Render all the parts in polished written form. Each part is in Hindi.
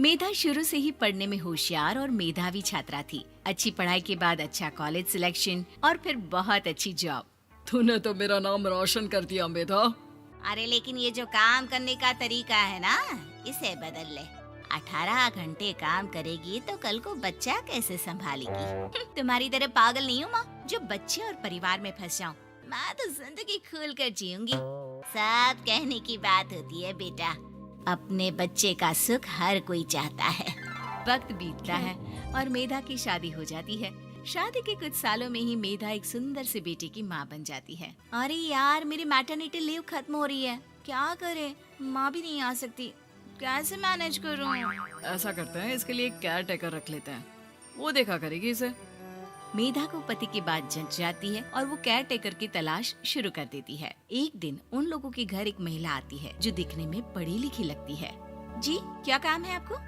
मेधा शुरू से ही पढ़ने में होशियार और मेधावी छात्रा थी। अच्छी पढ़ाई के बाद अच्छा कॉलेज सिलेक्शन और फिर बहुत अच्छी जॉब। तूने तो मेरा नाम रोशन कर दिया मेधा। अरे लेकिन ये जो काम करने का तरीका है ना, इसे बदल ले। 18 घंटे काम करेगी तो कल को बच्चा कैसे संभालेगी? तुम्हारी तरह पागल नहीं हूँ माँ, जो बच्चे और परिवार में फंस जाऊँ। मैं तो जिंदगी खुल कर जीऊंगी। सब कहने की बात होती है बेटा, अपने बच्चे का सुख हर कोई चाहता है। वक्त बीतता है और मेधा की शादी हो जाती है। शादी के कुछ सालों में ही मेधा एक सुंदर से बेटे की माँ बन जाती है। अरे यार, मेरी मैटरनिटी लीव खत्म हो रही है, क्या करे? माँ भी नहीं आ सकती, कैसे मैनेज करूँ? ऐसा करते हैं, इसके लिए एक केयर टेकर रख लेते हैं, वो देखा करेगी इसे। मेधा को पति की बात जंच जाती है और वो केयर टेकर की तलाश शुरू कर देती है। एक दिन उन लोगों के घर एक महिला आती है जो दिखने में पढ़ी लिखी लगती है। जी, क्या काम है आपको?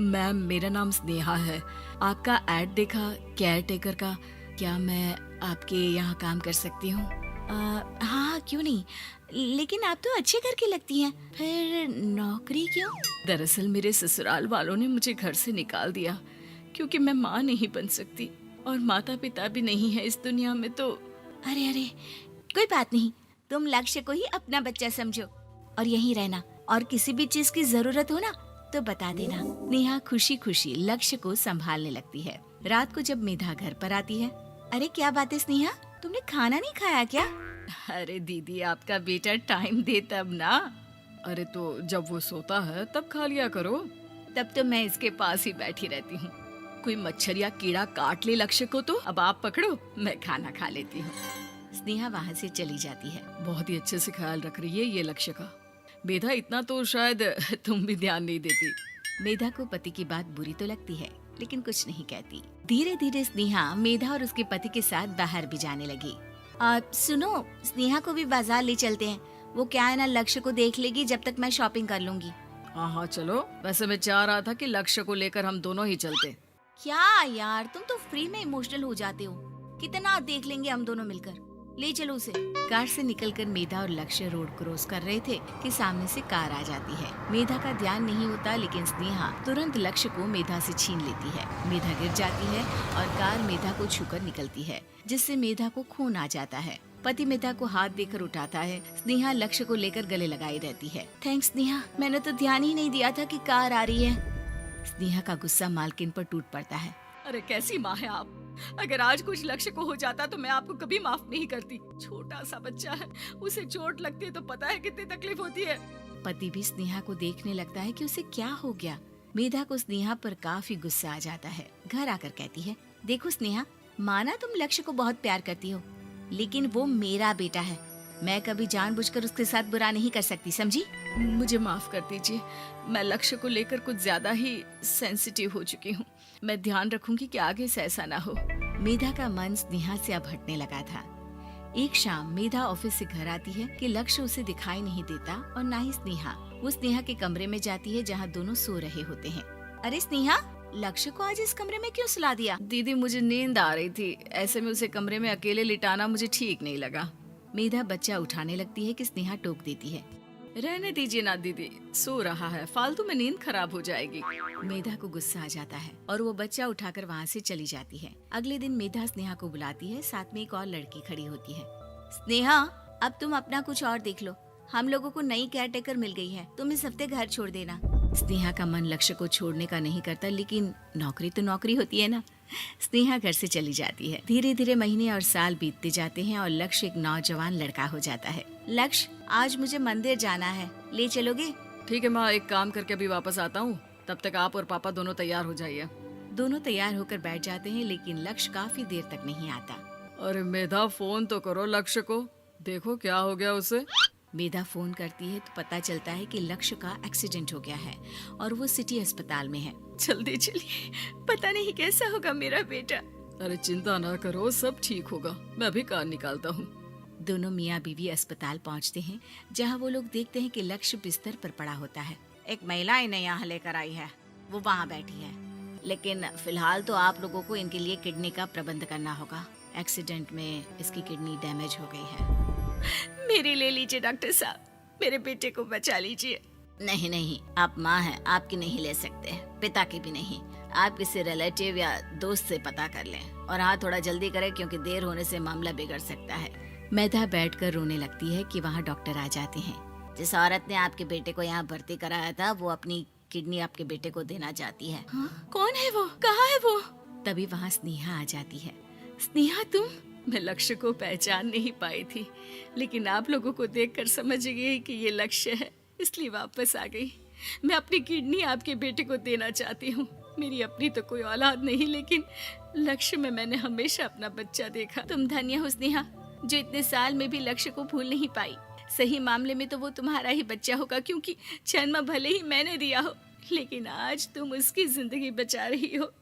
मैम, मेरा नाम स्नेहा है। आपका एड देखा केयर टेकर का, क्या मैं आपके यहाँ काम कर सकती हूँ? हाँ, क्यों नहीं, लेकिन आप तो अच्छे घर की लगती हैं, फिर नौकरी क्यों? दरअसल मेरे ससुराल वालों ने मुझे घर से निकाल दिया क्योंकि मैं माँ नहीं बन सकती और माता पिता भी नहीं है इस दुनिया में। तो अरे अरे, कोई बात नहीं, तुम लक्ष्य को ही अपना बच्चा समझो और यहीं रहना, और किसी भी चीज की जरूरत हो ना तो बता देना। नेहा खुशी खुशी लक्ष्य को संभालने लगती है। रात को जब मेधा घर पर आती है, अरे क्या बात है स्नेहा, तुमने खाना नहीं खाया क्या? अरे दीदी, आपका बेटा टाइम दे तब ना। अरे तो जब वो सोता है तब खा लिया करो। तब तो मैं इसके पास ही बैठी रहती हूँ। कोई मच्छर या कीड़ा काट ले लक्ष्य को तो अब आप पकड़ो, मैं खाना खा लेती हूँ। स्नेहा वहाँ से चली जाती है। बहुत ही अच्छे से ख्याल रख रही है ये लक्ष्य का। मेधा, इतना तो शायद तुम भी ध्यान नहीं देती। मेधा को पति की बात बुरी तो लगती है, लेकिन कुछ नहीं कहती। धीरे धीरे स्नेहा मेधा और उसके पति के साथ बाहर भी जाने लगी। सुनो, स्नेहा को भी बाजार ले चलते हैं, वो क्या है ना, लक्ष्य को देख लेगी जब तक मैं शॉपिंग कर लूंगी। हाँ हाँ चलो, वैसे मैं चाह रहा था कि लक्ष्य को लेकर हम दोनों ही चलते। क्या यार, तुम तो फ्री में इमोशनल हो जाते हो, कितना देख लेंगे हम दोनों मिलकर, ले चलो उसे। कार से निकलकर मेधा और लक्ष्य रोड क्रॉस कर रहे थे कि सामने से कार आ जाती है। मेधा का ध्यान नहीं होता, लेकिन स्नेहा तुरंत लक्ष्य को मेधा से छीन लेती है। मेधा गिर जाती है और कार मेधा को छूकर निकलती है, जिससे मेधा को खून आ जाता है। पति मेधा को हाथ देकर उठाता है। स्नेहा लक्ष्य को लेकर गले लगाई रहती है। थैंक्स स्नेहा, मैंने तो ध्यान ही नहीं दिया था कि कार आ रही है। स्नेहा का गुस्सा मालकिन पर टूट पड़ता है। अरे कैसी माँ है आप, अगर आज कुछ लक्ष्य को हो जाता तो मैं आपको कभी माफ नहीं करती। छोटा सा बच्चा है, उसे चोट लगती है तो पता है कितनी तकलीफ होती है। पति भी स्नेहा को देखने लगता है कि उसे क्या हो गया। मेधा को स्नेहा पर काफी गुस्सा आ जाता है। घर आकर कहती है, देखो स्नेहा, माना तुम लक्ष्य को बहुत प्यार करती हो, लेकिन वो मेरा बेटा है, मैं कभी जानबूझकर उसके साथ बुरा नहीं कर सकती, समझी? मुझे माफ कर दीजिए, मैं लक्ष्य को लेकर कुछ ज्यादा ही सेंसिटिव हो चुकी हूँ। मैं ध्यान रखूंगी कि आगे से ऐसा ना हो। मेधा का मन स्नेहा से अब हटने लगा था। एक शाम मेधा ऑफिस से घर आती है कि लक्ष्य उसे दिखाई नहीं देता और ना ही स्नेहा। वो स्नेहा के कमरे में जाती है जहाँ दोनों सो रहे होते हैं। अरे स्नेहा, लक्ष्य को आज इस कमरे में क्यों सुला दिया? दीदी, मुझे नींद आ रही थी, ऐसे में उसे कमरे में अकेले लिटाना मुझे ठीक नहीं लगा। मेधा बच्चा उठाने लगती है कि स्नेहा टोक देती है। रहने दीजिए ना दीदी, सो रहा है, फालतू में नींद खराब हो जाएगी। मेधा को गुस्सा आ जाता है और वो बच्चा उठाकर वहाँ से चली जाती है। अगले दिन मेधा स्नेहा को बुलाती है, साथ में एक और लड़की खड़ी होती है। स्नेहा, अब तुम अपना कुछ और देख लो, हम लोगों को नई केयर टेकर मिल गई है, तुम इस हफ्ते घर छोड़ देना। स्नेहा का मन लक्ष्य को छोड़ने का नहीं करता, लेकिन नौकरी तो नौकरी होती है ना। स्नेहा घर से चली जाती है। धीरे धीरे महीने और साल बीतते जाते हैं और लक्ष्य एक नौजवान लड़का हो जाता है। लक्ष्य, आज मुझे मंदिर जाना है, ले चलोगे? ठीक है माँ, एक काम करके अभी वापस आता हूँ, तब तक आप और पापा दोनों तैयार हो जाइए। दोनों तैयार होकर बैठ जाते हैं, लेकिन लक्ष्य काफी देर तक नहीं आता। अरे मेधा, फोन तो करो लक्ष्य को, देखो क्या हो गया उसे। मेधा फोन करती है तो पता चलता है कि लक्ष्य का एक्सीडेंट हो गया है और वो सिटी अस्पताल में है। जल्दी चलिए, पता नहीं कैसा होगा मेरा बेटा। अरे चिंता ना करो, सब ठीक होगा, मैं अभी कार निकालता हूँ। दोनों मियाँ बीवी अस्पताल पहुँचते हैं, जहाँ वो लोग देखते हैं कि लक्ष्य बिस्तर पर पड़ा होता है। एक महिला इन्हें यहाँ लेकर आई है, वो वहाँ बैठी है, लेकिन फिलहाल तो आप लोगों को इनके लिए किडनी का प्रबंध करना होगा। एक्सीडेंट में इसकी किडनी डैमेज हो गई है। मेरी ले लीजिए डॉक्टर साहब, मेरे बेटे को बचा लीजिए। नहीं नहीं, आप माँ हैं, आपकी नहीं ले सकते, पिता की भी नहीं। आप किसी रिलेटिव या दोस्त से पता कर लें और हाँ थोड़ा जल्दी करें क्योंकि देर होने से मामला बिगड़ सकता है। मेधा बैठकर रोने लगती है कि वहाँ डॉक्टर आ जाते हैं। जिस औरत ने आपके बेटे को यहाँ भर्ती कराया था वो अपनी किडनी आपके बेटे को देना चाहती है। हाँ? कौन है वो? कहाँ है वो? तभी वहाँ स्नेहा आ जाती है। स्नेहा तुम? मैं लक्ष्य को पहचान नहीं पाई थी, लेकिन आप लोगों को देखकर समझ गई कि ये लक्ष्य है, इसलिए वापस आ गई। मैं अपनी किडनी आपके बेटे को देना चाहती हूँ। मेरी अपनी तो कोई औलाद नहीं, लेकिन लक्ष्य में मैंने हमेशा अपना बच्चा देखा। तुम धन्य हो स्नेहा, जो इतने साल में भी लक्ष्य को भूल नहीं पाई। सही मामले में तो वो तुम्हारा ही बच्चा होगा, क्योंकि जन्म भले ही मैंने दिया हो, लेकिन आज तुम उसकी जिंदगी बचा रही हो।